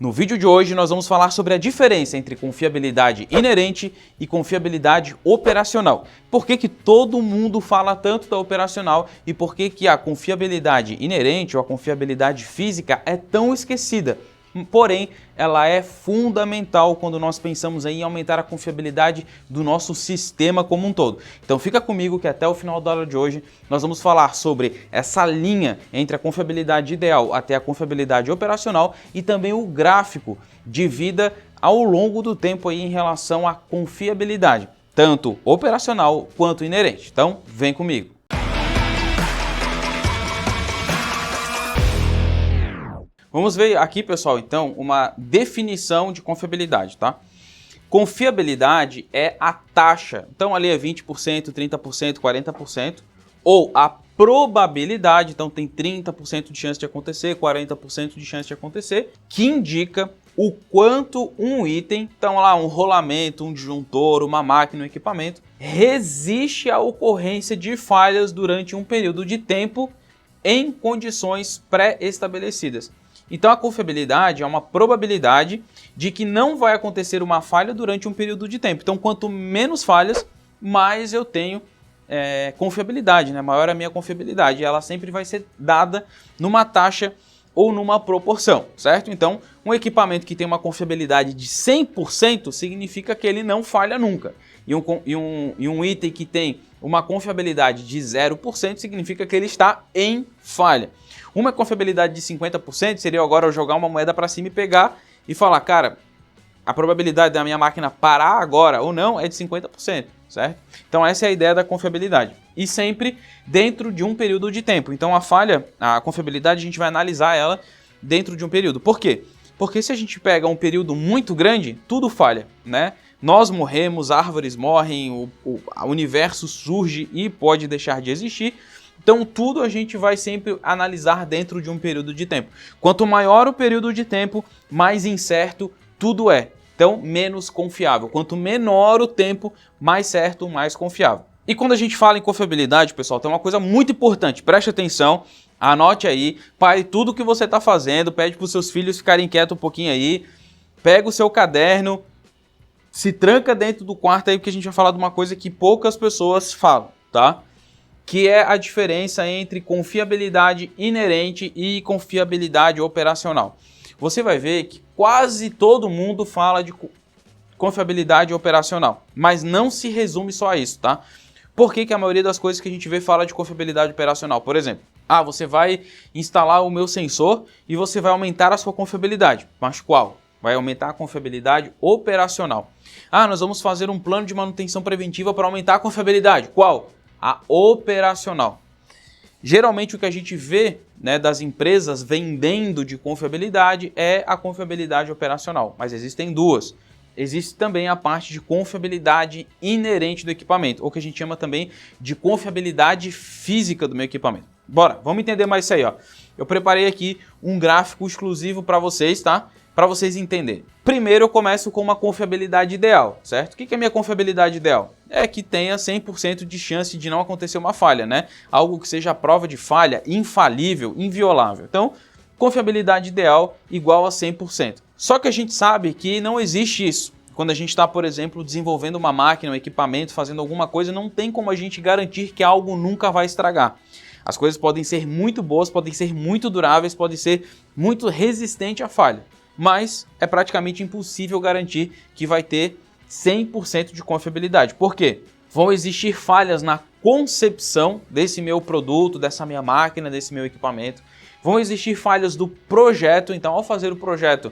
No vídeo de hoje nós vamos falar sobre a diferença entre confiabilidade inerente e confiabilidade operacional. Por que todo mundo fala tanto da operacional e por que a confiabilidade inerente ou a confiabilidade física é tão esquecida? Porém, ela é fundamental quando nós pensamos em aumentar a confiabilidade do nosso sistema como um todo. Então fica comigo que até o final da aula de hoje nós vamos falar sobre essa linha entre a confiabilidade ideal até a confiabilidade operacional e também o gráfico de vida ao longo do tempo aí em relação à confiabilidade, tanto operacional quanto inerente. Então vem comigo. Vamos ver aqui, pessoal, então, uma definição de confiabilidade, tá? Confiabilidade é a taxa, então ali é 20%, 30%, 40%, ou a probabilidade, então tem 30% de chance de acontecer, 40% de chance de acontecer, que indica o quanto um item, então lá um rolamento, um disjuntor, uma máquina, um equipamento, resiste à ocorrência de falhas durante um período de tempo em condições pré-estabelecidas. Então a confiabilidade é uma probabilidade de que não vai acontecer uma falha durante um período de tempo. Então quanto menos falhas, mais eu tenho confiabilidade, né? Maior a minha confiabilidade. Ela sempre vai ser dada numa taxa ou numa proporção, certo? Então um equipamento que tem uma confiabilidade de 100% significa que ele não falha nunca. E um item que tem uma confiabilidade de 0% significa que ele está em falha. Uma confiabilidade de 50% seria agora eu jogar uma moeda para cima e pegar e falar, cara, a probabilidade da minha máquina parar agora ou não é de 50%, certo? Então essa é a ideia da confiabilidade. E sempre dentro de um período de tempo. Então a confiabilidade a gente vai analisar ela dentro de um período. Por quê? Porque se a gente pega um período muito grande, tudo falha, né? Nós morremos, árvores morrem, o universo surge e pode deixar de existir. Então tudo a gente vai sempre analisar dentro de um período de tempo. Quanto maior o período de tempo, mais incerto tudo é. Então menos confiável. Quanto menor o tempo, mais certo, mais confiável. E quando a gente fala em confiabilidade, pessoal, tem uma coisa muito importante. Preste atenção, anote aí. Pare tudo que você está fazendo, pede para os seus filhos ficarem quietos um pouquinho aí. Pega o seu caderno, se tranca dentro do quarto aí, porque a gente vai falar de uma coisa que poucas pessoas falam, tá? Que é a diferença entre confiabilidade inerente e confiabilidade operacional. Você vai ver que quase todo mundo fala de confiabilidade operacional, mas não se resume só a isso, tá? Por que a maioria das coisas que a gente vê fala de confiabilidade operacional? Por exemplo, você vai instalar o meu sensor e você vai aumentar a sua confiabilidade. Mas qual? Vai aumentar a confiabilidade operacional. Nós vamos fazer um plano de manutenção preventiva para aumentar a confiabilidade. Qual? A operacional. Geralmente o que a gente vê, né, das empresas vendendo de confiabilidade é a confiabilidade operacional, mas existem duas. Existe também a parte de confiabilidade inerente do equipamento, ou que a gente chama também de confiabilidade física do meu equipamento. Bora, vamos entender mais isso aí, ó. Eu preparei aqui um gráfico exclusivo para vocês, tá? Para vocês entenderem. Primeiro eu começo com uma confiabilidade ideal, certo? O que é a minha confiabilidade ideal? É que tenha 100% de chance de não acontecer uma falha, né? Algo que seja a prova de falha infalível, inviolável. Então, confiabilidade ideal igual a 100%. Só que a gente sabe que não existe isso. Quando a gente está, por exemplo, desenvolvendo uma máquina, um equipamento, fazendo alguma coisa, não tem como a gente garantir que algo nunca vai estragar. As coisas podem ser muito boas, podem ser muito duráveis, podem ser muito resistentes à falha. Mas é praticamente impossível garantir que vai ter 100% de confiabilidade. Por quê? Vão existir falhas na concepção desse meu produto, dessa minha máquina, desse meu equipamento. Vão existir falhas do projeto. Então, ao fazer o projeto,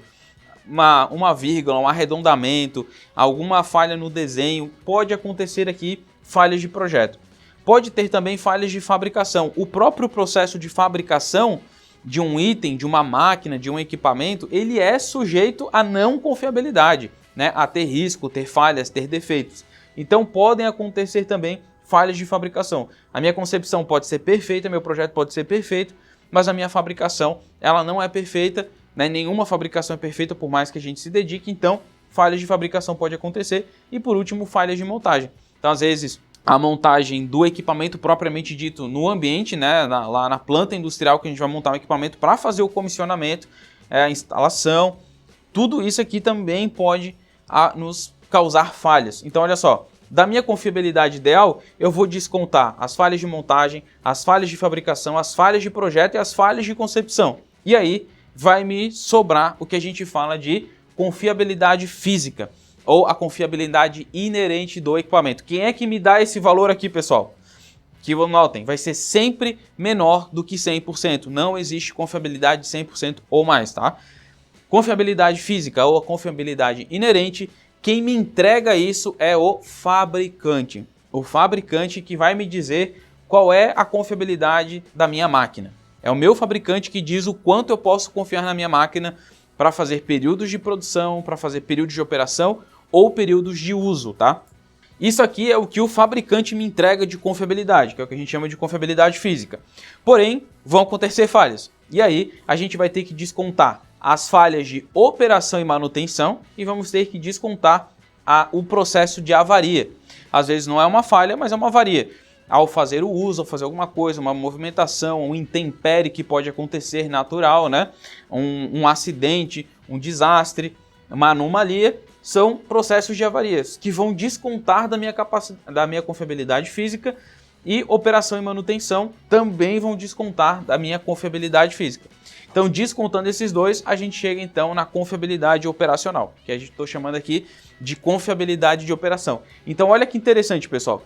uma vírgula, um arredondamento, alguma falha no desenho, pode acontecer aqui falhas de projeto. Pode ter também falhas de fabricação. O próprio processo de fabricação de um item, de uma máquina, de um equipamento, ele é sujeito a não confiabilidade, né? A ter risco, ter falhas, ter defeitos. Então podem acontecer também falhas de fabricação. A minha concepção pode ser perfeita, meu projeto pode ser perfeito, mas a minha fabricação ela não é perfeita, né? Nenhuma fabricação é perfeita por mais que a gente se dedique, então falhas de fabricação pode acontecer. E por último, falhas de montagem. Então às vezes a montagem do equipamento propriamente dito no ambiente, né, lá na planta industrial que a gente vai montar um equipamento para fazer o comissionamento, a instalação, tudo isso aqui também pode nos causar falhas. Então, olha só, da minha confiabilidade ideal, eu vou descontar as falhas de montagem, as falhas de fabricação, as falhas de projeto e as falhas de concepção. E aí vai me sobrar o que a gente fala de confiabilidade física, ou a confiabilidade inerente do equipamento. Quem é que me dá esse valor aqui, pessoal? Que notem, vai ser sempre menor do que 100%. Não existe confiabilidade de 100% ou mais, tá? Confiabilidade física ou a confiabilidade inerente, quem me entrega isso é o fabricante. O fabricante que vai me dizer qual é a confiabilidade da minha máquina. É o meu fabricante que diz o quanto eu posso confiar na minha máquina para fazer períodos de produção, para fazer períodos de operação ou períodos de uso, tá? Isso aqui é o que o fabricante me entrega de confiabilidade, que é o que a gente chama de confiabilidade física. Porém, vão acontecer falhas. E aí, a gente vai ter que descontar as falhas de operação e manutenção e vamos ter que descontar o processo de avaria. Às vezes não é uma falha, mas é uma avaria. Ao fazer o uso, ao fazer alguma coisa, uma movimentação, um intempérie que pode acontecer natural, né? Um acidente, um desastre, uma anomalia, são processos de avarias que vão descontar da minha confiabilidade física, e operação e manutenção também vão descontar da minha confiabilidade física. Então, descontando esses dois, a gente chega então na confiabilidade operacional, que a gente está chamando aqui de confiabilidade de operação. Então, olha que interessante, pessoal.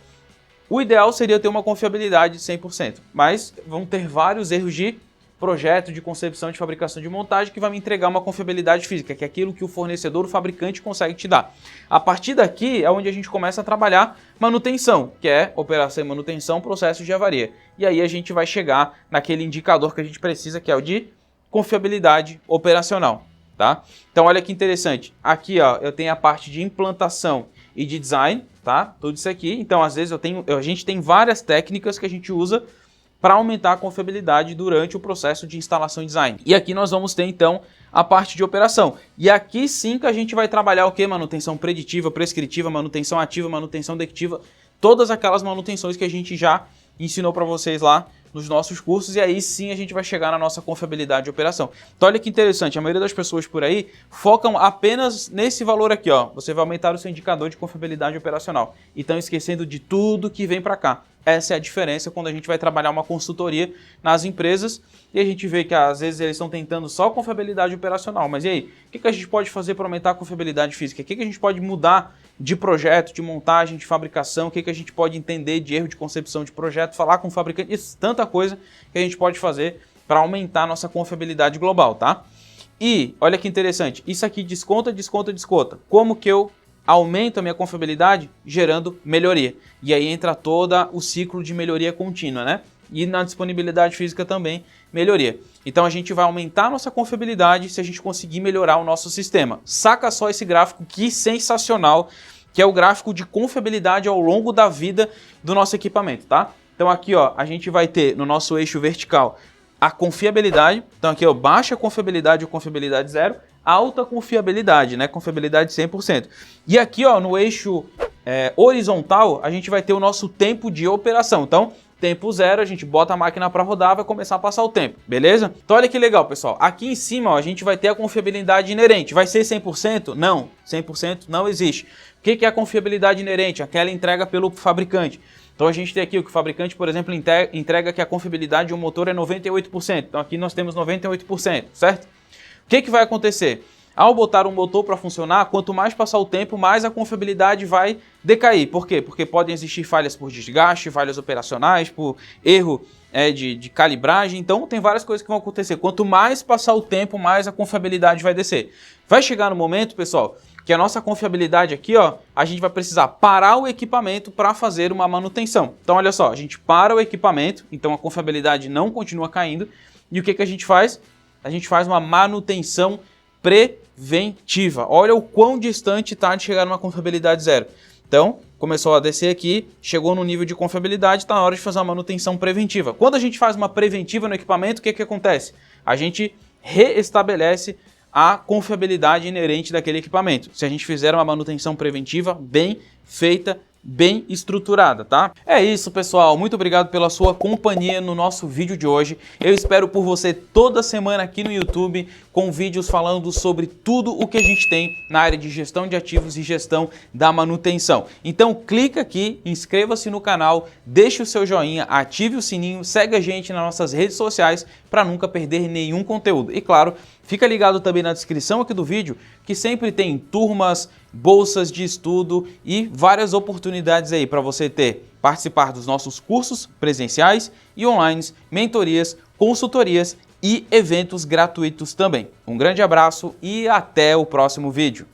O ideal seria ter uma confiabilidade de 100%, mas vão ter vários erros de projeto, de concepção, de fabricação, de montagem, que vai me entregar uma confiabilidade física, que é aquilo que o fornecedor, o fabricante, consegue te dar. A partir daqui é onde a gente começa a trabalhar manutenção, que é operação e manutenção, processos de avaria. E aí a gente vai chegar naquele indicador que a gente precisa, que é o de confiabilidade operacional, tá? Então olha que interessante, aqui ó, eu tenho a parte de implantação e de design, tá? Tudo isso aqui. Então às vezes a gente tem várias técnicas que a gente usa para aumentar a confiabilidade durante o processo de instalação e design. E aqui nós vamos ter então a parte de operação. E aqui sim que a gente vai trabalhar o que? Manutenção preditiva, prescritiva, manutenção ativa, manutenção dectiva, todas aquelas manutenções que a gente já ensinou para vocês lá nos nossos cursos, e aí sim a gente vai chegar na nossa confiabilidade de operação. Então olha que interessante, a maioria das pessoas por aí focam apenas nesse valor aqui, ó. Você vai aumentar o seu indicador de confiabilidade operacional e estão esquecendo de tudo que vem para cá. Essa é a diferença quando a gente vai trabalhar uma consultoria nas empresas e a gente vê que às vezes eles estão tentando só confiabilidade operacional, mas e aí? O que a gente pode fazer para aumentar a confiabilidade física? O que a gente pode mudar de projeto, de montagem, de fabricação? O que a gente pode entender de erro de concepção de projeto, falar com o fabricante? Isso, tanta coisa que a gente pode fazer para aumentar a nossa confiabilidade global, tá? E olha que interessante, isso aqui desconta, desconta, desconta. Como que eu aumento a minha confiabilidade? Gerando melhoria. E aí entra todo o ciclo de melhoria contínua, né? E na disponibilidade física também, melhoria. Então a gente vai aumentar a nossa confiabilidade se a gente conseguir melhorar o nosso sistema. Saca só esse gráfico, que sensacional, que é o gráfico de confiabilidade ao longo da vida do nosso equipamento, tá? Então aqui, ó, a gente vai ter no nosso eixo vertical a confiabilidade. Então aqui, ó, baixa confiabilidade ou confiabilidade zero, alta confiabilidade, né? Confiabilidade 100%. E aqui, ó, no eixo horizontal, a gente vai ter o nosso tempo de operação. Então, tempo zero, a gente bota a máquina para rodar, vai começar a passar o tempo, beleza? Então olha que legal, pessoal. Aqui em cima, ó, a gente vai ter a confiabilidade inerente. Vai ser 100%? Não, 100% não existe. O que é a confiabilidade inerente? Aquela entrega pelo fabricante. Então a gente tem aqui o que o fabricante, por exemplo, entrega que a confiabilidade de um motor é 98%. Então aqui nós temos 98%, certo? O que vai acontecer? Ao botar um motor para funcionar, quanto mais passar o tempo, mais a confiabilidade vai decair. Por quê? Porque podem existir falhas por desgaste, falhas operacionais, por erro de calibragem. Então tem várias coisas que vão acontecer. Quanto mais passar o tempo, mais a confiabilidade vai descer. Vai chegar no momento, pessoal, que a nossa confiabilidade aqui, ó, a gente vai precisar parar o equipamento para fazer uma manutenção. Então olha só, a gente para o equipamento, então a confiabilidade não continua caindo. E o que a gente faz? A gente faz uma manutenção preventiva. Olha o quão distante está de chegar numa confiabilidade zero. Então, começou a descer aqui, chegou no nível de confiabilidade, está na hora de fazer uma manutenção preventiva. Quando a gente faz uma preventiva no equipamento, o que acontece? A gente reestabelece a confiabilidade inerente daquele equipamento. Se a gente fizer uma manutenção preventiva bem feita, bem estruturada, tá? É isso, pessoal. Muito obrigado pela sua companhia no nosso vídeo de hoje. Eu espero por você toda semana aqui no YouTube com vídeos falando sobre tudo o que a gente tem na área de gestão de ativos e gestão da manutenção. Então clica aqui, inscreva-se no canal, deixe o seu joinha, ative o sininho, segue a gente nas nossas redes sociais para nunca perder nenhum conteúdo. E claro, fica ligado também na descrição aqui do vídeo que sempre tem turmas, bolsas de estudo e várias oportunidades aí para você participar dos nossos cursos presenciais e online, mentorias, consultorias e eventos gratuitos também. Um grande abraço e até o próximo vídeo.